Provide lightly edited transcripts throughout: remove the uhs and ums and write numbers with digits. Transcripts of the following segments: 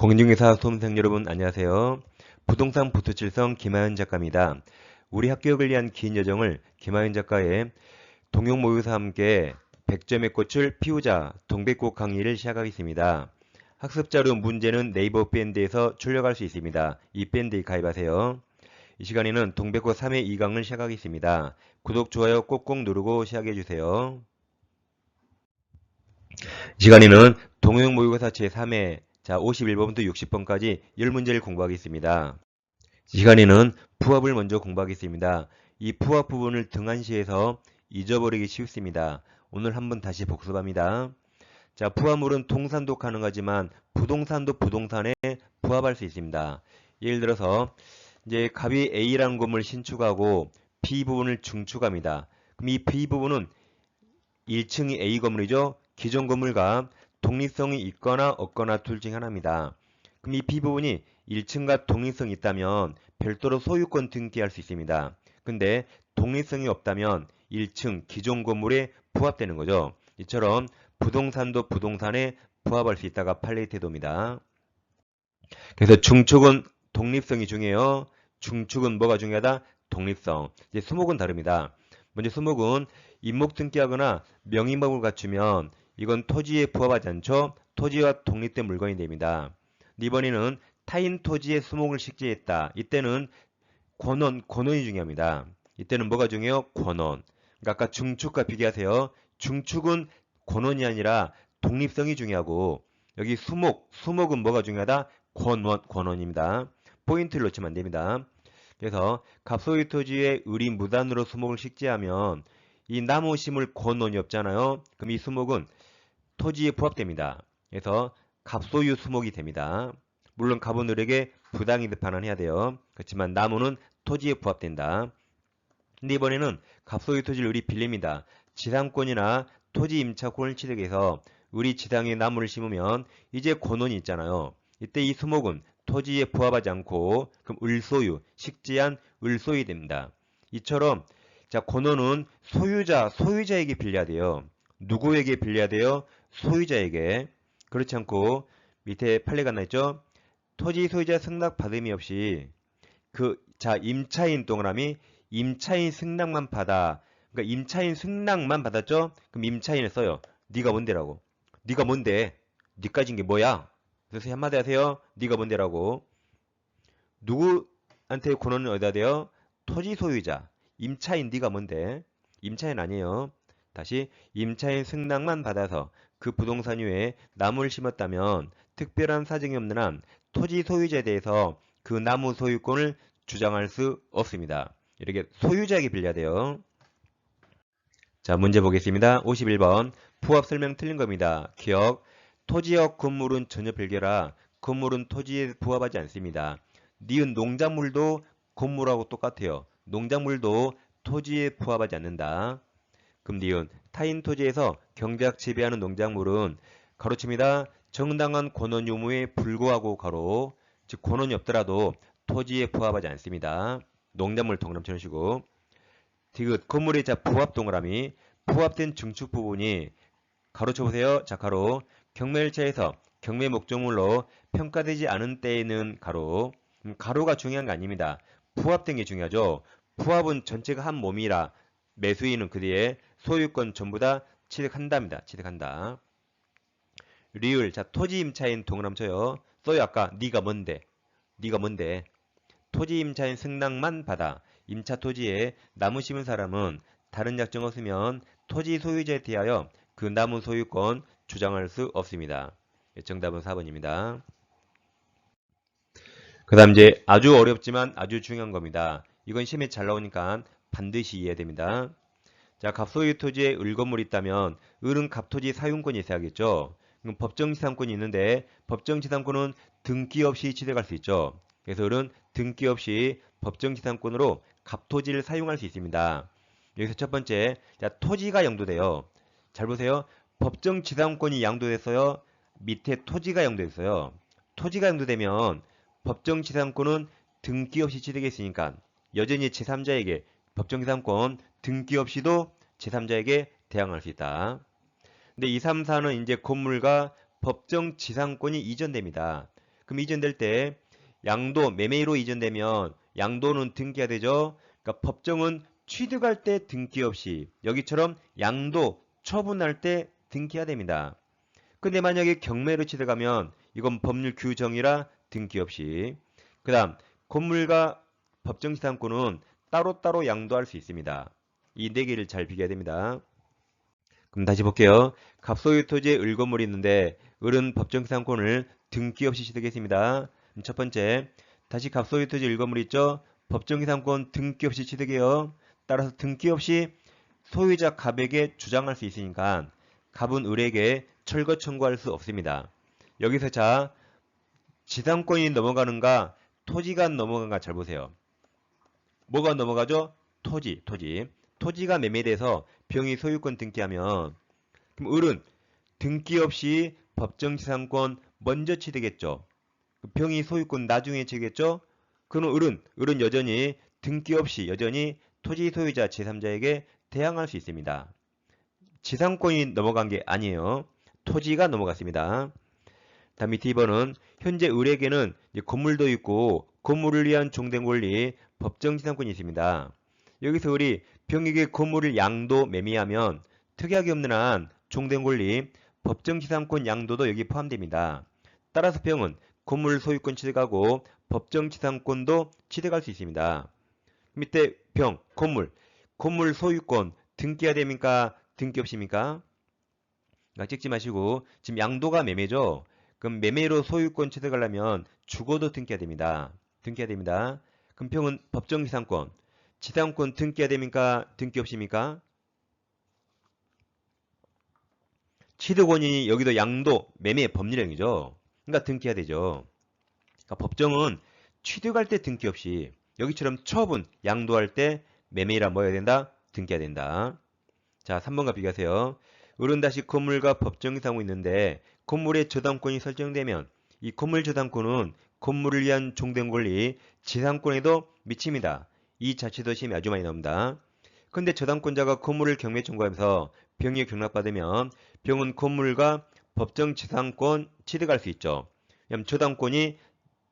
공인중개사 수험생 여러분 안녕하세요. 부동산 부수칠성 김하연 작가입니다. 우리 학교역을 위한 긴 여정을 김하연 작가의 동용모의사와 함께 100점의 꽃을 피우자 동백꽃 강의를 시작하겠습니다. 학습자료 문제는 네이버 밴드에서 출력할 수 있습니다. 이 밴드에 가입하세요. 이 시간에는 동백꽃 3회 2강을 시작하겠습니다. 구독, 좋아요 꼭꼭 누르고 시작해주세요. 이 시간에는 동용모의고사 제3회 51번부터 60번까지 10문제를 공부하겠습니다. 이 시간에는 부합을 먼저 공부하겠습니다. 이 부합 부분을 등한시해서 잊어버리기 쉽습니다. 오늘 한번 다시 복습합니다. 자, 부합물은 동산도 가능하지만 부동산도 부동산에 부합할 수 있습니다. 예를 들어서 이제 갑이 A라는 건물을 신축하고 B 부분을 중축합니다. 그럼 이 B 부분은 1층이 A 건물이죠. 기존 건물과 독립성이 있거나 없거나 둘 중 하나입니다. 그럼 이 B 부분이 1층과 독립성이 있다면 별도로 소유권 등기할 수 있습니다. 근데 독립성이 없다면 1층 기존 건물에 부합되는 거죠. 이처럼 부동산도 부동산에 부합할 수 있다가 판례 태도입니다. 그래서 중축은 독립성이 중요해요. 중축은 뭐가 중요하다? 독립성. 이제 수목은 다릅니다. 먼저 수목은 임목 등기하거나 명의목을 갖추면 이건 토지에 부합하지 않죠. 토지와 독립된 물건이 됩니다. 이번에는 타인 토지에 수목을 식재했다. 이때는 권원이 중요합니다. 이때는 뭐가 중요해요? 권원. 그러니까 아까 중축과 비교하세요. 중축은 권원이 아니라 독립성이 중요하고 여기 수목은 뭐가 중요하다? 권원입니다. 포인트를 놓치면 안 됩니다. 그래서 갑소유 토지에 을이 무단으로 수목을 식재하면 이 나무 심을 권원이 없잖아요. 그럼 이 수목은 토지에 부합됩니다. 그래서 갑소유 수목이 됩니다. 물론 갑은 을에게 부당이득 반환해야 돼요. 그렇지만 나무는 토지에 부합된다. 근데 이번에는 갑소유 토지를 을이 빌립니다. 지상권이나 토지 임차권을 취득해서 을이 지상에 나무를 심으면 이제 권원이 있잖아요. 이때 이 수목은 토지에 부합하지 않고 그럼 을소유, 식재한 을소유이 됩니다. 이처럼 자 권원은 소유자에게 빌려야 돼요. 누구에게 빌려야 돼요? 소유자에게. 그렇지 않고 밑에 판례가 나있죠? 토지 소유자 승낙 받음이 없이 임차인 동그라미 임차인 승낙만 받아. 그러니까 임차인 승낙만 받았죠? 그럼 임차인을 써요. 네가 뭔데라고. 네가 뭔데? 네가 진 게 뭐야? 그래서 한마디 하세요. 네가 뭔데라고. 누구한테 권한을 얻어야 돼요? 토지 소유자. 임차인 네가 뭔데? 임차인 아니에요. 다시 임차인 승낙만 받아서 그 부동산 위에 나무를 심었다면 특별한 사정이 없는 한 토지 소유자에 대해서 그 나무 소유권을 주장할 수 없습니다. 이렇게 소유자에게 빌려야 돼요. 자, 문제 보겠습니다. 51번. 부합 설명 틀린 겁니다. 기억. 토지역 건물은 전혀 별개라 건물은 토지에 부합하지 않습니다. 니은 농작물도 건물하고 똑같아요. 농작물도 토지에 부합하지 않는다. 그럼 니은 타인 토지에서 경작 재배하는 농작물은 가로칩니다. 정당한 권원 유무에 불구하고 가로 즉 권원이 없더라도 토지에 부합하지 않습니다. 농작물 동그라미 쳐주시고 디귿 건물의 부합 동그라미 부합된 증축 부분이 가로 쳐보세요. 자 가로 경매 1차에서 경매 목적물로 평가되지 않은 때에는 가로 가로가 중요한 게 아닙니다. 부합된 게 중요하죠. 부합은 전체가 한 몸이라 매수인은 그 뒤에 소유권 전부 다 취득한답니다. 취득한다. 리을 자 토지 임차인 동그라미 쳐요. 써요. 아까 네가 뭔데? 네가 뭔데? 토지 임차인 승낙만 받아. 임차 토지에 나무 심은 사람은 다른 약정 없으면 토지 소유자에 대하여 그 나무 소유권 주장할 수 없습니다. 정답은 4번입니다. 그 다음 이제 아주 어렵지만 아주 중요한 겁니다. 이건 시험에 잘 나오니까 반드시 이해해야 됩니다. 자, 갑소유 토지에 을 건물이 있다면 을은 갑토지 사용권이 있어야겠죠. 그럼 법정지상권이 있는데 법정지상권은 등기 없이 취득할 수 있죠. 그래서 을은 등기 없이 법정지상권으로 갑토지를 사용할 수 있습니다. 여기서 첫 번째, 자, 토지가 양도돼요. 잘 보세요. 법정지상권이 양도됐어요. 밑에 토지가 양도됐어요. 토지가 양도되면 법정지상권은 등기 없이 취득했으니까 여전히 제3자에게 법정지상권 등기 없이도 제3자에게 대항할 수 있다. 근데 2, 3, 4는 이제 건물과 법정지상권이 이전됩니다. 그럼 이전될 때 양도 매매로 이전되면 양도는 등기해야 되죠. 그러니까 법정은 취득할 때 등기 없이 여기처럼 양도 처분할 때 등기해야 됩니다. 근데 만약에 경매로 취득하면 이건 법률 규정이라 등기 없이. 그 다음 건물과 법정지상권은 따로따로 양도할 수 있습니다. 이 네 개를 잘 비교해야 됩니다. 그럼 다시 볼게요. 갑소유 토지에 을 건물이 있는데 을은 법정지상권을 등기 없이 취득했습니다. 첫 번째, 다시 갑소유 토지 을 건물이 있죠? 법정지상권 등기 없이 취득해요. 따라서 등기 없이 소유자 갑에게 주장할 수 있으니까 갑은 을에게 철거 청구할 수 없습니다. 여기서 자, 지상권이 넘어가는가 토지가 넘어가는가 잘 보세요. 뭐가 넘어가죠? 토지. 토지가 매매돼서 병이 소유권 등기하면 그럼 을은 등기 없이 법정지상권 먼저 취득했죠. 병이 소유권 나중에 취득했죠. 그럼 을은 여전히 등기 없이 여전히 토지 소유자 제3자에게 대항할 수 있습니다. 지상권이 넘어간 게 아니에요. 토지가 넘어갔습니다. 다음 밑에 2번은 현재 을에게는 건물도 있고 건물을 위한 종된 권리 법정지상권이 있습니다. 여기서 을이 병에게 건물을 양도 매매하면 특약이 없는 한 종된 권리 법정지상권 양도도 여기 포함됩니다. 따라서 병은 건물 소유권 취득하고 법정지상권도 취득할 수 있습니다. 밑에 병, 건물 소유권 등기해야 됩니까? 등기 없습니까? 찍지 마시고 지금 양도가 매매죠. 그럼 매매로 소유권 취득하려면 죽어도 등기해야 됩니다. 그럼 병은 법정지상권, 지상권 등기해야 됩니까? 등기 없습니까? 취득 원인이 여기도 양도, 매매 법률행위죠. 그러니까 등기해야 되죠. 그러니까 법정은 취득할 때 등기 없이 여기처럼 처분, 양도할 때 매매라 뭐 해야 된다? 등기해야 된다. 자, 3번과 비교하세요. 을은 다시 건물과 법정지상권이 있는데 건물의 저당권이 설정되면 이 건물 저당권은 건물을 위한 종된 권리 지상권에도 미칩니다. 이 자체도 시험에 아주 많이 나옵니다. 근데 저당권자가 건물을 경매 청구하면서 병이 경락받으면 병은 건물과 법정지상권 취득할 수 있죠. 왜냐하면 저당권이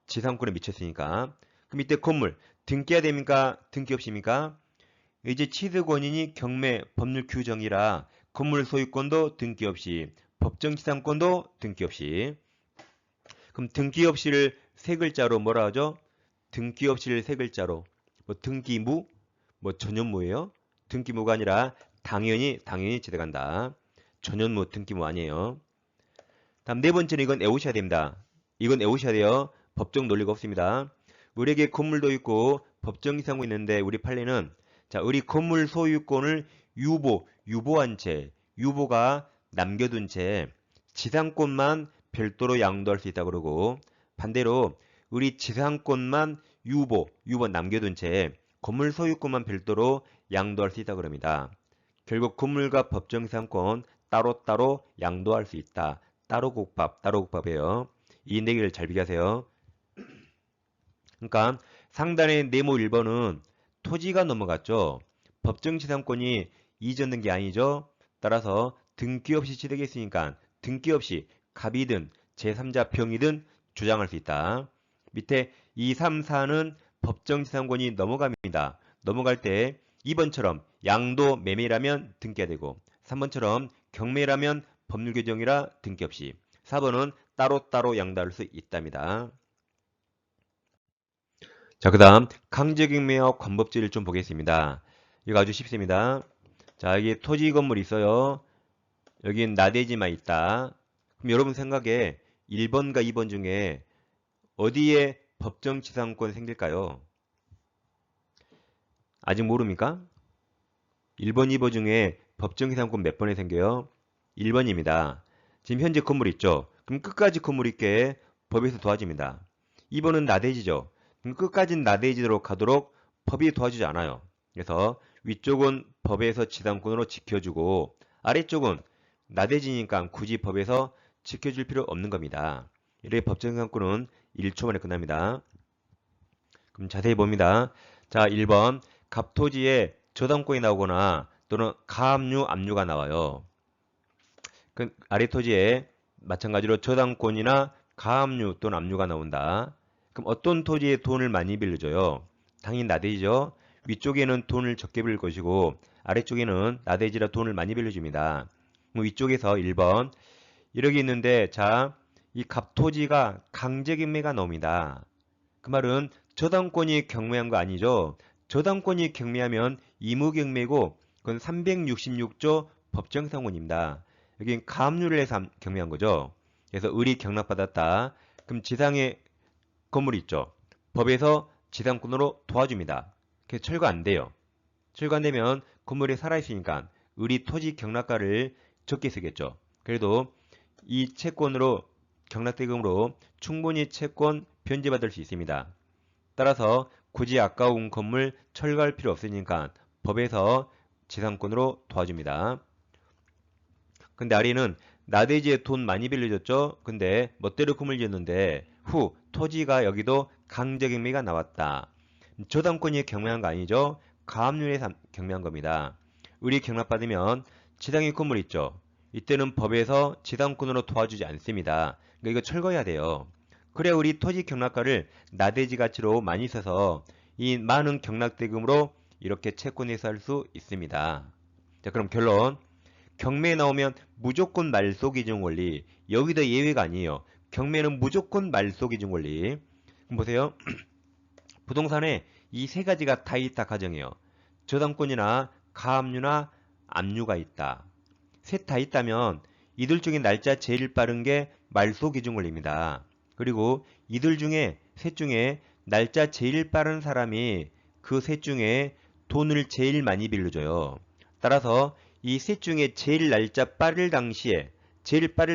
지상권에 미쳤으니까. 그럼 이때 건물 등기해야 됩니까? 등기 없습니까? 이제 취득 원인이 경매 법률 규정이라 건물 소유권도 등기 없이 법정지상권도 등기 없이. 그럼 등기 없이를 세 글자로 뭐라 하죠? 등기 없이를 세 글자로 뭐 등기무, 뭐 전현무예요. 등기무가 아니라 당연히 취득한다. 전현무, 등기무 아니에요. 다음 네 번째는 이건 외우셔야 됩니다. 이건 외우셔야 돼요. 법정 논리가 없습니다. 을에게 건물도 있고 법정지상권이 있는데 우리 판례는 자, 을이 건물 소유권을 유보한 채, 유보가 남겨둔 채 지상권만 별도로 양도할 수 있다고 그러고 반대로 을이 지상권만 유보 남겨둔 채 건물 소유권만 별도로 양도할 수 있다고 그럽니다. 결국 건물과 법정지상권 따로따로 양도할 수 있다. 따로국밥이에요. 이 네 개를 잘 비교하세요. 그러니까 상단의 네모 1번은 토지가 넘어갔죠. 법정지상권이 이전된 게 아니죠. 따라서 등기 없이 취득했으니까 등기 없이 갑이든 제3자 병이든 주장할 수 있다. 밑에 2, 3, 4는 법정지상권이 넘어갑니다. 넘어갈 때 2번처럼 양도 매매라면 등기가 되고 3번처럼 경매라면 법률 규정이라 등기 없이 4번은 따로따로 양도할 수 있답니다. 자, 그 다음 강제경매와 관법지를 좀 보겠습니다. 이거 아주 쉽습니다. 자, 여기 토지 건물이 있어요. 여긴 나대지만 있다. 그럼 여러분 생각에 1번과 2번 중에 어디에 법정지상권 생길까요? 아직 모릅니까? 1번, 2번 중에 법정지상권 몇 번에 생겨요? 1번입니다. 지금 현재 건물 있죠? 그럼 끝까지 건물 있게 법에서 도와집니다. 2번은 나대지죠? 그럼 끝까지 나대지로 가도록 법이 도와주지 않아요. 그래서 위쪽은 법에서 지상권으로 지켜주고 아래쪽은 나대지니까 굳이 법에서 지켜줄 필요 없는 겁니다. 이렇게 법정지상권은 1초 만에 끝납니다. 그럼 자세히 봅니다. 자, 1번 갑토지에 저당권이 나오거나 또는 가압류, 압류가 나와요. 그 아래 토지에 마찬가지로 저당권이나 가압류 또는 압류가 나온다. 그럼 어떤 토지에 돈을 많이 빌려줘요? 당연히 나대지죠. 위쪽에는 돈을 적게 빌릴 것이고 아래쪽에는 나대지라 돈을 많이 빌려줍니다. 위쪽에서 1번 이렇게 있는데 자, 이 갑토지가 강제경매가 나옵니다. 그 말은 저당권이 경매한 거 아니죠. 저당권이 경매하면 의무경매고 그건 366조 법정상권입니다. 여기 가압류를 해서 경매한 거죠. 그래서 을이 경락받았다. 그럼 지상에 건물이 있죠. 법에서 지상권으로 도와줍니다. 그래서 철거 안 돼요. 철거 안 되면 건물이 살아있으니까 을이 토지 경락가를 적게 쓰겠죠. 그래도 이 채권으로 경락대금으로 충분히 채권 변제받을 수 있습니다. 따라서 굳이 아까운 건물 철거할 필요 없으니까 법에서 지상권으로 도와줍니다. 근데 아리는 나대지에 돈 많이 빌려줬죠? 근데 멋대로 건물 지었는데 후 토지가 여기도 강제경매가 나왔다. 저당권이 경매한 거 아니죠? 가압류에서 경매한 겁니다. 을이 경락받으면 지상의 건물 있죠? 이때는 법에서 지상권으로 도와주지 않습니다. 그러니까 이거 철거해야 돼요. 그래야 우리 토지 경락가를 나대지 가치로 많이 써서 이 많은 경락대금으로 이렇게 채권에서 할 수 있습니다. 자, 그럼 결론. 경매에 나오면 무조건 말소기준 원리. 여기도 예외가 아니에요. 경매는 무조건 말소기준 원리. 그럼 보세요. 부동산에 이 세 가지가 다 있다 가정해요. 저당권이나 가압류나 압류가 있다. 셋 다 있다면 이들 중에 날짜 제일 빠른 게 말소기준 원리입니다. 그리고 이들 중에 셋 중에 날짜 제일 빠른 사람이 그 셋 중에 돈을 제일 많이 빌려줘요. 따라서 이 셋 중에 제일 빠를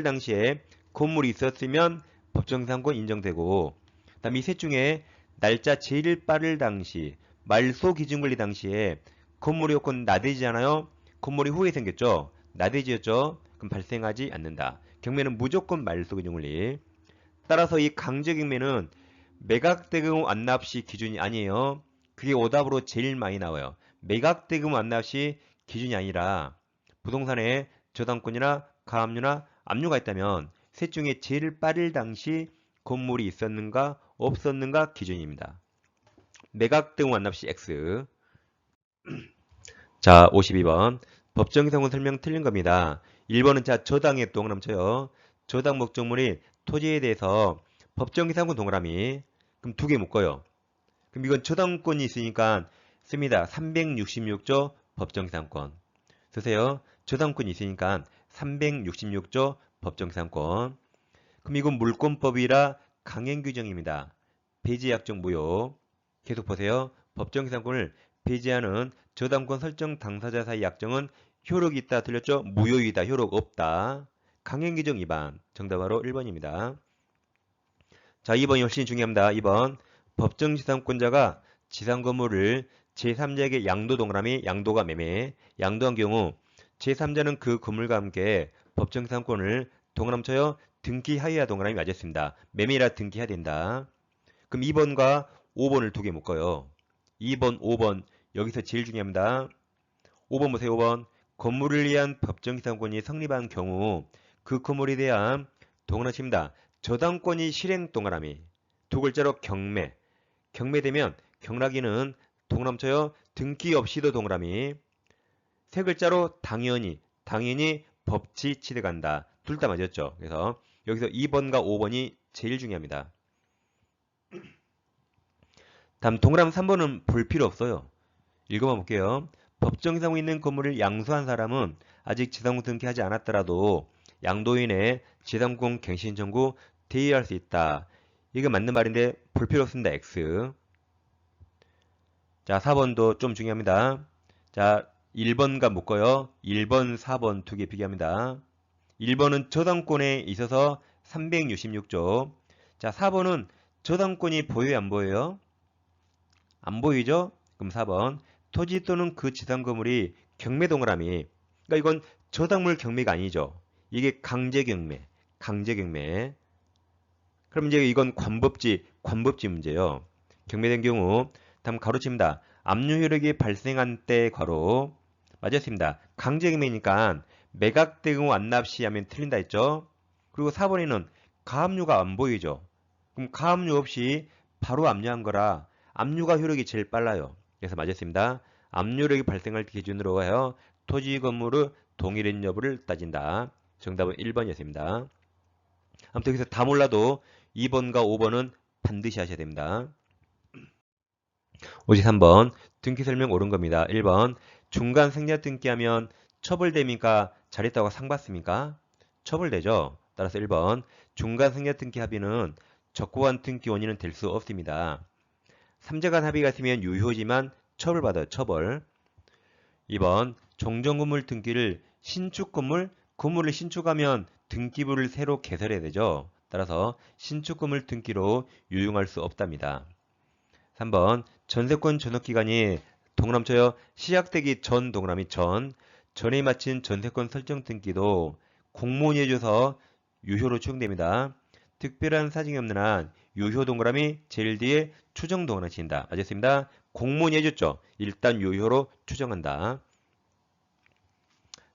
당시에 건물이 있었으면 법정상권 인정되고 그다음 이 셋 중에 날짜 제일 빠를 당시 말소기준권리 당시에 건물이 요건 나대지잖아요. 건물이 후에 생겼죠. 나대지였죠. 그럼 발생하지 않는다. 경매는 무조건 말소기준권리. 따라서 이 강제경매는 매각대금 완납시 기준이 아니에요. 그게 오답으로 제일 많이 나와요. 매각대금 완납시 기준이 아니라 부동산에 저당권이나 가압류나 압류가 있다면 셋 중에 제일 빠를 당시 건물이 있었는가 없었는가 기준입니다. 매각대금 완납시 X. 자, 52번. 법정상권 설명 틀린 겁니다. 1번은 자, 저당의 동그라미 쳐요. 저당 목적물이 토지에 대해서 법정상권 동그라미. 그럼 두 개 묶어요. 그럼 이건 저당권이 있으니까 씁니다. 366조 법정상권. 쓰세요. 저당권이 있으니까 366조 법정상권. 그럼 이건 물권법이라 강행규정입니다. 배제약정 무효. 계속 보세요. 법정상권을 배제하는 저당권 설정 당사자 사이 약정은 효력이 있다. 틀렸죠? 무효이다. 효력 없다. 강행규정 위반. 정답 바로 1번입니다. 자, 2번이 훨씬 중요합니다. 2번. 법정지상권자가 지상건물을 제3자에게 양도 동그라미, 양도가 매매, 양도한 경우 제3자는 그 건물과 함께 법정지상권을 동그라미 쳐요. 등기하여야 동그라미 맞았습니다. 매매라 등기해야 된다. 그럼 2번과 5번을 두 개 묶어요. 2번, 5번 여기서 제일 중요합니다. 5번 보세요. 5번. 건물을 위한 법정지상권이 성립한 경우 그 건물에 대한 동그라미 칩니다. 저당권이 실행 동그라미. 두 글자로 경매. 경매되면 경락인은 동그라미 쳐요. 등기 없이도 동그라미. 세 글자로 당연히 법치 치대간다. 둘 다 맞았죠. 그래서 여기서 2번과 5번이 제일 중요합니다. 다음 동그라미 3번은 볼 필요 없어요. 읽어봐 볼게요. 법정상에 있는 건물을 양수한 사람은 아직 지상권 등기하지 않았더라도 양도인의 지상권 갱신 청구 대의할 수 있다. 이게 맞는 말인데 볼 필요 없습니다. X. 자, 4번도 좀 중요합니다. 자, 1번과 묶어요. 1번, 4번 두 개 비교합니다. 1번은 저당권에 있어서 366조. 자, 4번은 저당권이 보여요, 안 보여요? 안 보이죠? 그럼 4번. 토지 또는 그 지상 건물이 경매 동그라미. 그러니까 이건 저당물 경매가 아니죠. 이게 강제경매. 그럼 이제 이건 관법지 문제예요. 경매된 경우 다음 가로칩니다. 압류 효력이 발생한 때 괄호. 맞았습니다. 강제경매니까 매각대금 완납 시 하면 틀린다 했죠. 그리고 4번에는 가압류가 안 보이죠. 그럼 가압류 없이 바로 압류한 거라 압류가 효력이 제일 빨라요. 그래서 맞았습니다. 압류력이 발생할 기준으로 하여 토지 건물의 동일인 여부를 따진다. 정답은 1번이었습니다. 아무튼 여기서 다 몰라도 2번과 5번은 반드시 하셔야 됩니다. 53번 등기 설명 옳은 겁니다. 1번 중간 생략 등기하면 처벌됩니까? 잘했다고 상 받습니까? 처벌되죠. 따라서 1번 중간 생략 등기 합의는 적고한 등기 원인은 될 수 없습니다. 3자 간 합의가 있으면 유효지만 처벌받아요. 처벌. 2번 종전건물 등기를 신축 건물을 신축하면 등기부를 새로 개설해야 되죠. 따라서 신축 건물 등기로 유용할 수 없답니다. 3번 전세권 전업기간이 동그라미쳐요. 시작되기 전 동그라미 전에 마친 전세권 설정 등기도 공무원이 해줘서 유효로 추정됩니다. 특별한 사정이 없는 한 유효 동그라미 제일 뒤에 추정 동그라미 친다. 맞았습니다. 공무원이 해줬죠. 일단 유효로 추정한다.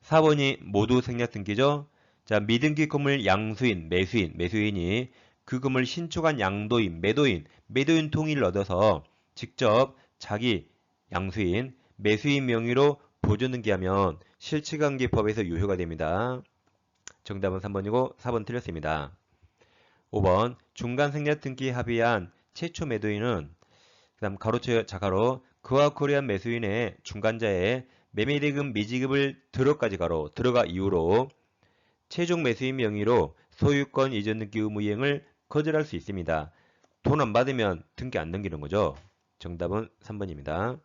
4번이 모두 생략 등기죠. 자, 미등기 건물 양수인, 매수인이 그 건물 신축한 양도인, 매도인 동의를 얻어서 직접 자기 양수인, 매수인 명의로 보존 등기하면 실치관계법에서 유효가 됩니다. 정답은 3번이고 4번 틀렸습니다. 5번 중간 생략 등기 합의한 최초 매도인은 그다음 가로쳐 자가로 그와 거래한 매수인의 중간자의 매매대금 미지급을 들어까지 들어가 이후로 최종 매수인 명의로 소유권 이전 등기 의무 이행을 거절할 수 있습니다. 돈 안 받으면 등기 안 넘기는 거죠. 정답은 3번입니다.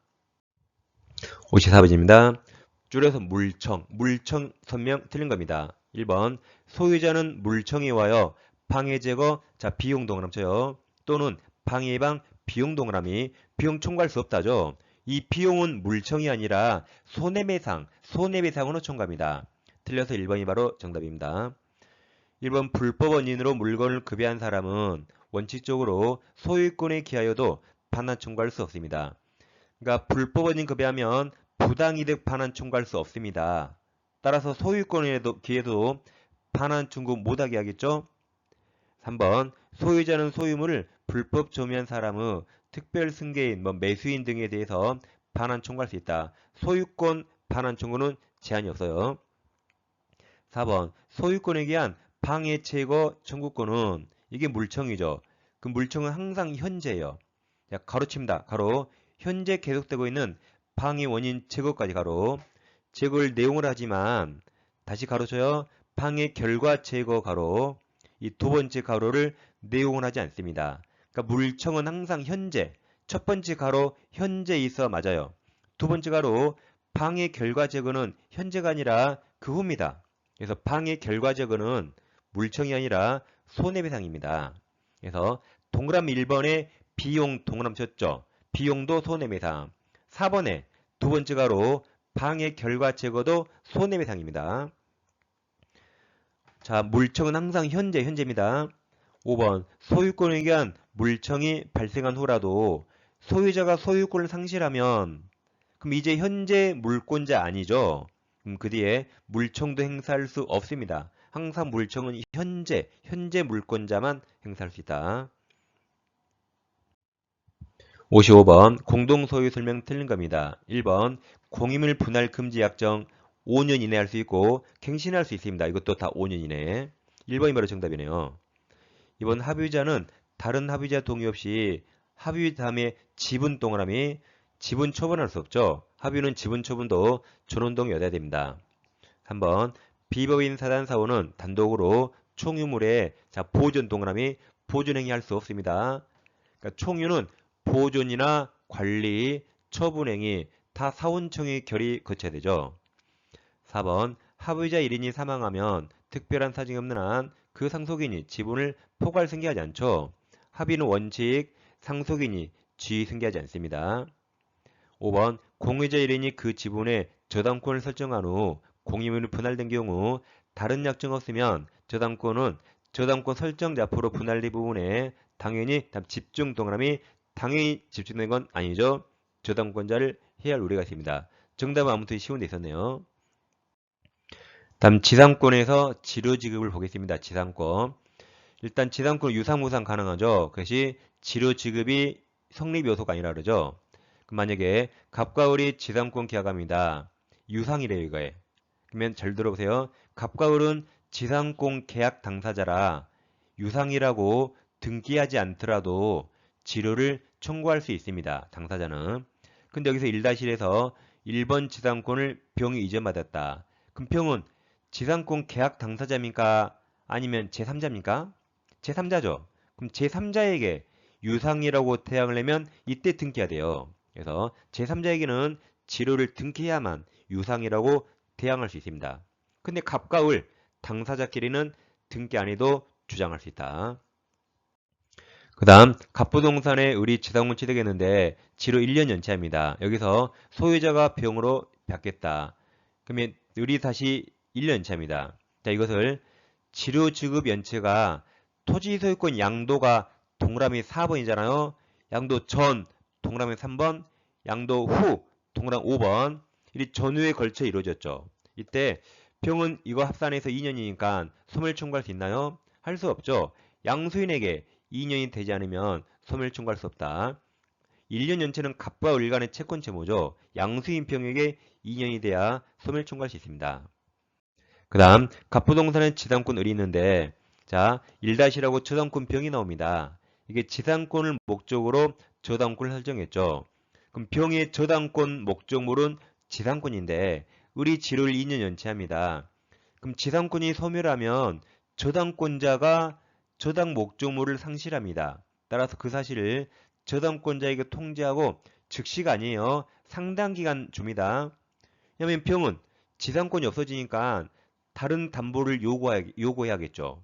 54번입니다. 줄여서 물청 선명 틀린 겁니다. 1번 소유자는 물청이 와요. 방해 제거 자 비용 동그라미 쳐요. 또는 방해 예방 비용 동그라미 비용 청구할 수 없다죠. 이 비용은 물청이 아니라 손해배상으로 청구합니다. 틀려서 1번이 바로 정답입니다. 1번 불법 원인으로 물건을 급여한 사람은 원칙적으로 소유권에 기하여도 반환 청구할 수 없습니다. 그러니까 불법 원인 급여하면 부당이득 반환 청구할 수 없습니다. 따라서 소유권에 기해도 반환 청구 못하게 하겠죠. 3번 소유자는 소유물을 불법 점유한 사람의 특별 승계인, 매수인 등에 대해서 반환 청구할 수 있다. 소유권 반환 청구는 제한이 없어요. 4번 소유권에 기한 방해 제거 청구권은 이게 물청이죠. 그 물청은 항상 현재예요. 자, 가로칩니다. 가로 현재 계속되고 있는 방해 원인 제거까지 가로 제거를 내용을 하지만 다시 가로쳐요. 방해 결과 제거 가로 이 두 번째 가로를 내용을 하지 않습니다. 그러니까 물청은 항상 현재 첫 번째 가로 현재 있어 맞아요. 두 번째 가로 방해 결과 제거는 현재가 아니라 그 후입니다. 그래서 방해 결과 제거는 물청이 아니라 손해배상입니다. 그래서 동그라미 1번에 비용 동그라미 쳤죠. 비용도 손해배상. 4번에 두 번째 가로 방해 결과 제거도 손해배상입니다. 자, 물청은 항상 현재입니다. 5번 소유권에 의한 물청이 발생한 후라도 소유자가 소유권을 상실하면 그럼 이제 현재 물권자 아니죠. 그럼 그 뒤에 물청도 행사할 수 없습니다. 항상 물청은 현재 물권자만 행사할 수 있다. 55번 공동소유 설명 틀린 겁니다. 1번 공유물 분할 금지 약정 5년 이내 할 수 있고 갱신할 수 있습니다. 이것도 다 5년 이내. 1번이 바로 정답이네요. 이번 합의자는 다른 합의자 동의 없이 합의 다음에 지분 동그라미 지분 처분할 수 없죠. 합의는 지분 처분도 전원동의 여야 됩니다. 3번 비법인 사단 사원은 단독으로 총유물에 보존 동그라미 보존행위 할 수 없습니다. 그러니까 총유는 보존이나 관리, 처분행위 다 사원청의 결의 거쳐야 되죠. 4번 합의자 1인이 사망하면 특별한 사정이 없는 한 그 상속인이 지분을 포괄 승계하지 않죠. 합의는 원칙 상속인이 지위 승계하지 않습니다. 5번 공유자 1인이 그 지분의 저당권을 설정한 후 공유물이 분할된 경우 다른 약정 없으면 저당권 설정 자포로 분할된 부분에 당연히 집중 동그라미 당연히 집중된 건 아니죠. 저당권자를 해야 할 우려가 있습니다. 정답은 아무튼 쉬운 데 있었네요. 다음 지상권에서 지료지급을 보겠습니다. 지상권. 일단 지상권 유상무상 가능하죠. 그것이 지료 지급이 성립 요소가 아니라 그러죠. 그럼 만약에 갑과 을이 지상권 계약합니다. 유상이래요, 이거에. 그러면 잘 들어보세요. 갑과 을은 지상권 계약 당사자라 유상이라고 등기하지 않더라도 지료를 청구할 수 있습니다. 당사자는. 근데 여기서 1-1에서 1번 지상권을 병이 이전받았다. 그럼 병은 지상권 계약 당사자입니까? 아니면 제3자입니까? 제3자죠. 그럼 제3자에게 유상이라고 태양을 내면 이때 등기해야 돼요. 그래서 제3자에게는 지료를 등기해야만 유상이라고 대항할 수 있습니다. 근데 갑과 을 당사자끼리는 등기 안 해도 주장할 수 있다. 그 다음 갑부동산의 을이 지상권 취득했는데 지료 1년 연체합니다. 여기서 소유자가 병으로 받겠다. 그러면 을이 다시 1년 연체합니다. 자, 이것을 지료 지급 연체가 토지 소유권 양도가 동그라미 4번이잖아요. 양도 전 동그라미 3번, 양도 후 동그라미 5번. 이 전후에 걸쳐 이루어졌죠. 이때 병은 이거 합산해서 2년이니까 소멸 청구할 수 있나요? 할 수 없죠. 양수인에게 2년이 되지 않으면 소멸 청구할 수 없다. 1년 연체는 갑과 을 간의 채권 채무죠. 양수인 병에게 2년이 돼야 소멸 청구할 수 있습니다. 그 다음 갑부동산은 지상권 을이 있는데 자 1-라고 저당권 병이 나옵니다. 이게 지상권을 목적으로 저당권을 설정했죠. 그럼 병의 저당권 목적물은 지상권인데 을이 지료를 2년 연체합니다. 그럼 지상권이 소멸하면 저당권자가 저당 목적물을 상실합니다. 따라서 그 사실을 저당권자에게 통지하고 즉시가 아니에요. 상당 기간 줍니다. 왜냐하면 병은 지상권이 없어지니까 다른 담보를 요구해야겠죠.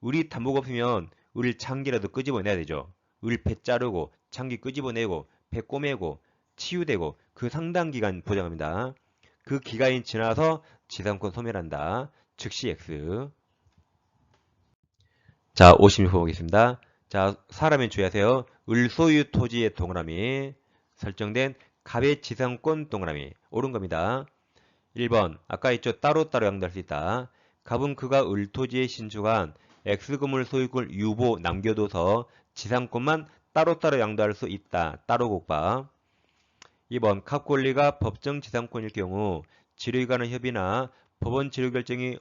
을이 담보가 없으면 을 장기라도 끄집어내야 되죠. 을 배 자르고 장기 끄집어내고 배 꼬매고 치유되고 그 상당 기간 보장합니다. 그 기간이 지나서 지상권 소멸한다. 즉시 X. 자, 56번 보겠습니다. 자, 사람의 주의하세요. 을 소유 토지의 동그라미 설정된 갑의 지상권 동그라미 옳은 겁니다. 1번 아까 있죠. 따로따로 양도할 수 있다. 갑은 그가 을토지에 신축한 X금을 소유권을 유보 남겨둬서 지상권만 따로따로 양도할 수 있다. 따로 곡박. 2번 갑 권리가 법정 지상권일 경우 지료에 관한 협의나 법원 지료 결정이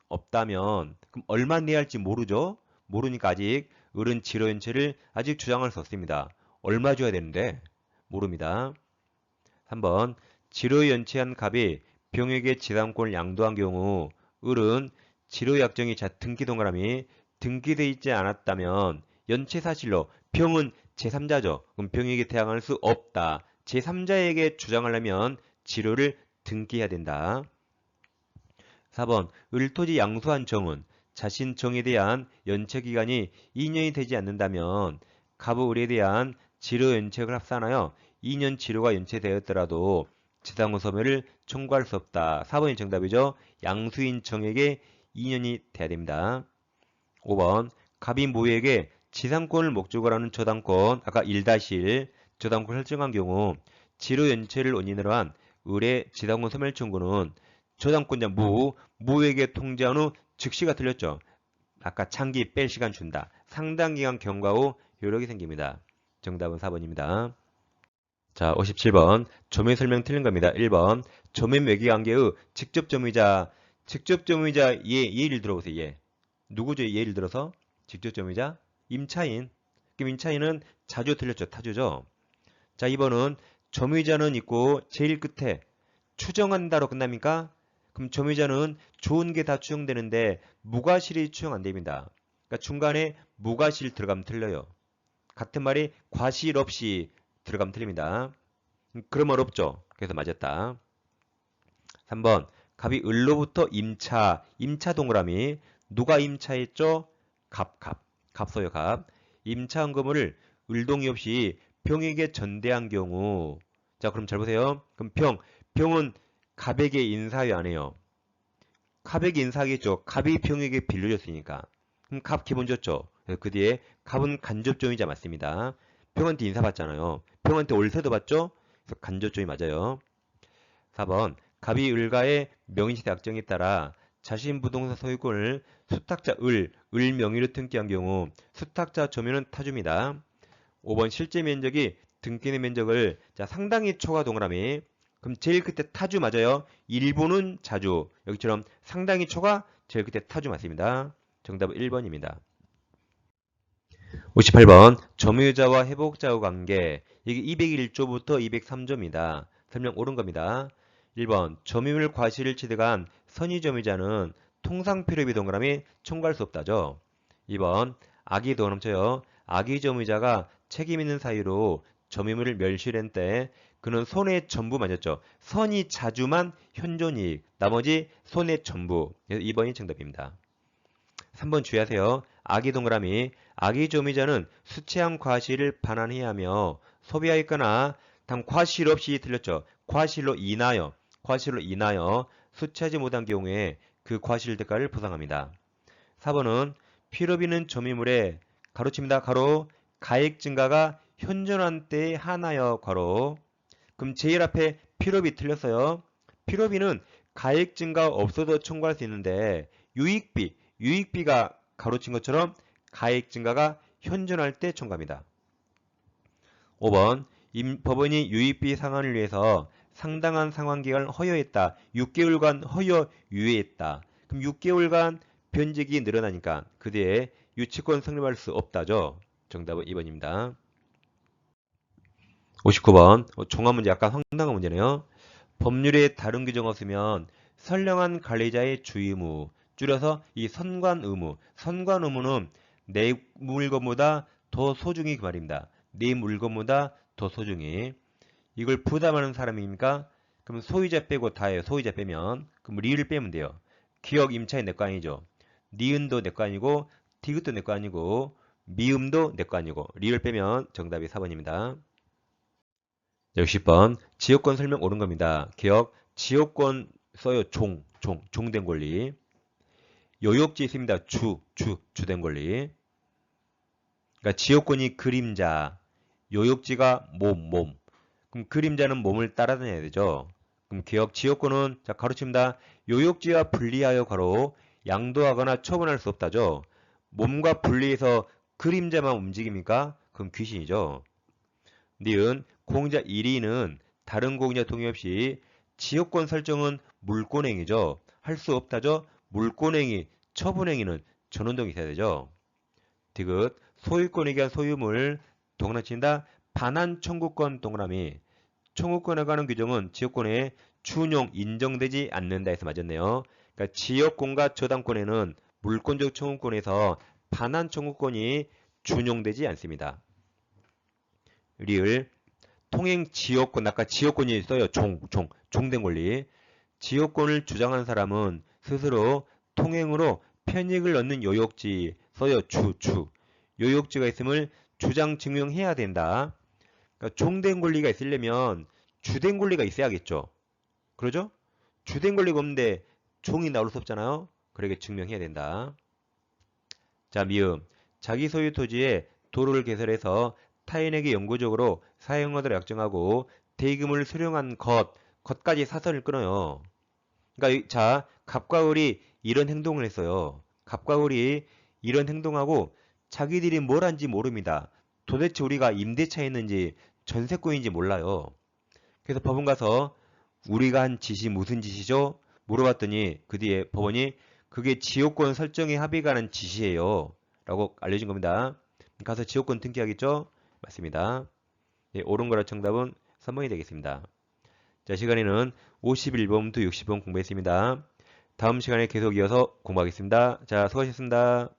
없다면 그럼 얼마 내야 할지 모르죠? 모르니까 아직 을은 지료 연체를 아직 주장할 수 없습니다. 얼마 줘야 되는데? 모릅니다. 3번 지료 연체한 갑이 병에게 지상권을 양도한 경우 을은 지료 약정이 등기 동그라미 등기되어 있지 않았다면 연체 사실로 병은 제3자죠. 그럼 병에게 대항할 수 없다. 제3자에게 주장하려면 지료를 등기해야 된다. 4번 을토지 양수한 정은 자신 정에 대한 연체 기간이 2년이 되지 않는다면 갑의 을에 대한 지료 연체를 합산하여 2년 지료가 연체되었더라도 지상권 소멸을 청구할 수 없다. 4번이 정답이죠. 양수인 정에게 2년이 돼야 됩니다. 5번 갑이 모에게 지상권을 목적으로 하는 저당권 아까 1-1 저당권을 설정한 경우 지료 연체를 원인으로 한 을의 지상권 소멸 청구는 저당권자 무에게 통지한 후 즉시가 틀렸죠. 아까 장기 뺄 시간 준다. 상당 기간 경과 후 효력이 생깁니다. 정답은 4번입니다. 자, 57번. 조매 설명 틀린 겁니다. 1번. 조매 매기관계의 직접 점유자. 직접 점유자 예를 들어보세요. 예. 누구죠? 예를 들어서 직접 점유자 임차인. 그럼 임차인은 자주 틀렸죠. 타주죠. 자, 2번은 점유자는 있고 제일 끝에 추정한다로 끝납니까? 그럼 점유자는 좋은 게 다 추정되는데 무과실이 추정 안 됩니다. 그러니까 중간에 무과실 들어가면 틀려요. 같은 말이 과실 없이 들어가면 틀립니다. 그럼 어렵죠. 그래서 맞았다. 3번 갑이 을로부터 임차 동그라미 누가 임차했죠? 갑소요 갑. 임차한 건물을 을동이 없이 병에게 전대한 경우 자 그럼 잘 보세요. 그럼 병은 갑에게 인사하여 안 해요. 갑에게 인사하겠죠. 갑이 병에게 빌려줬으니까. 그럼 갑 기본 줬죠. 그 뒤에 갑은 간접점유자 맞습니다. 병한테 인사받잖아요. 병한테 월세도 받죠? 그래서 간접점이 맞아요. 4번 갑이 을과의 명의시세 약정에 따라 자신 부동산 소유권을 수탁자 을 명의로 등기한 경우 수탁자 점유는 타주입니다. 5번 실제 면적이 등기된 면적을 상당히 초과 동그라미. 그럼 제일 끝에 타주 맞아요. 일부는 자주. 여기처럼 상당히 초과 제일 끝에 타주 맞습니다. 정답은 1번입니다. 58번 점유자와 회복자의 관계. 이게 201조부터 203조입니다. 설명 옳은 겁니다. 1번 점유물 과실을 취득한 선의점유자는 통상 필요비 동그라미 청구할 수 없다죠. 2번 악이 더 넘쳐요. 악의 점유자가 책임 있는 사유로 점유물을 멸실한 때 그는 손해 전부 맞았죠. 선의 자주만 현존이익, 나머지 손해 전부. 그래서 2번이 정답입니다. 3번 주의하세요. 악의 동그라미. 악의 점유자는 수치한 과실을 반환해야 하며 소비하였거나 단 과실 없이 틀렸죠. 과실로 인하여 수치하지 못한 경우에 그 과실 대가를 보상합니다. 4번은 필요비는 점유물에 가로칩니다. 가로 가액 증가가 현존한 때에 한하여 괄호. 그럼 제일 앞에 필요비 틀렸어요. 필요비는 가액 증가 없어도 청구할 수 있는데 유익비가 가로친 것처럼 가액 증가가 현존할 때 청구합니다. 5번 법원이 유익비 상환을 위해서 상당한 상환기간을 허용했다. 6개월간 유예했다. 그럼 6개월간 변제기 늘어나니까 그 뒤에 유치권 성립할 수 없다죠. 정답은 2번입니다. 59번 종합 문제 약간 황당한 문제네요. 법률에 다른 규정 없으면 선량한 관리자의 주의무, 줄여서 이 선관의무. 선관의무는 내 물건보다 더 소중히 그 말입니다. 내 물건보다 더 소중히. 이걸 부담하는 사람입니까? 그럼 소유자 빼고 다예요. 소유자 빼면. 그럼 리을 빼면 돼요. 기억 임차인 내 거 아니죠. 니은도 내 거 아니고 디귿도 내 거 아니고 미음도 내 거 아니고 리을 빼면 정답이 4번입니다. 60번 지역권 설명 옳은 겁니다. 기억 지역권 써요. 종된 권리. 요역지 있습니다. 주된 권리. 그러니까 지역권이 그림자, 요역지가 몸. 그럼 그림자는 몸을 따라다녀야 되죠. 그럼 기억 지역권은 가로칩니다. 요역지와 분리하여 괄호 양도하거나 처분할 수 없다죠. 몸과 분리해서 그림자만 움직입니까? 그럼 귀신이죠. 니은 공자 1위는 다른 공자 동의 없이 지역권 설정은 물권행위죠. 할 수 없다죠. 물권행위, 처분행위는 전원동이 있어야 되죠. 디귿 소유권에 대한 소유물 동그라미 친다. 반환 청구권 동그라미. 청구권에 관한 규정은 지역권에 준용 인정되지 않는다 해서 맞았네요. 그러니까 지역권과 저당권에는 물권적 청구권에서 반환 청구권이 준용되지 않습니다. 리을 통행 지역권, 아까 지역권이 써요. 종된 권리. 지역권을 주장하는 사람은 스스로 통행으로 편익을 얻는 요역지 써요. 요역지가 있음을 주장 증명해야 된다. 그러니까 종된 권리가 있으려면 주된 권리가 있어야겠죠. 그러죠? 주된 권리가 없는데 종이 나올 수 없잖아요. 그러게 증명해야 된다. 자, 미음. 자기 소유 토지에 도로를 개설해서 타인에게 영구적으로 사용하도록 약정하고 대금을 수령한 것까지 사선을 끊어요. 그러니까 자, 갑과 을이 이런 행동을 했어요. 갑과 을이 이런 행동하고 자기들이 뭘 한지 모릅니다. 도대체 우리가 임대차 했는지 전세권인지 몰라요. 그래서 법원 가서 우리가 한 짓이 무슨 짓이죠? 물어봤더니 그 뒤에 법원이 그게 지역권 설정에 합의가 난 짓이에요. 라고 알려준 겁니다. 가서 지역권 등기하겠죠? 맞습니다. 네, 옳은 거라 정답은 3번이 되겠습니다. 자, 시간에는 51번부터 60번 공부했습니다. 다음 시간에 계속 이어서 공부하겠습니다. 자, 수고하셨습니다.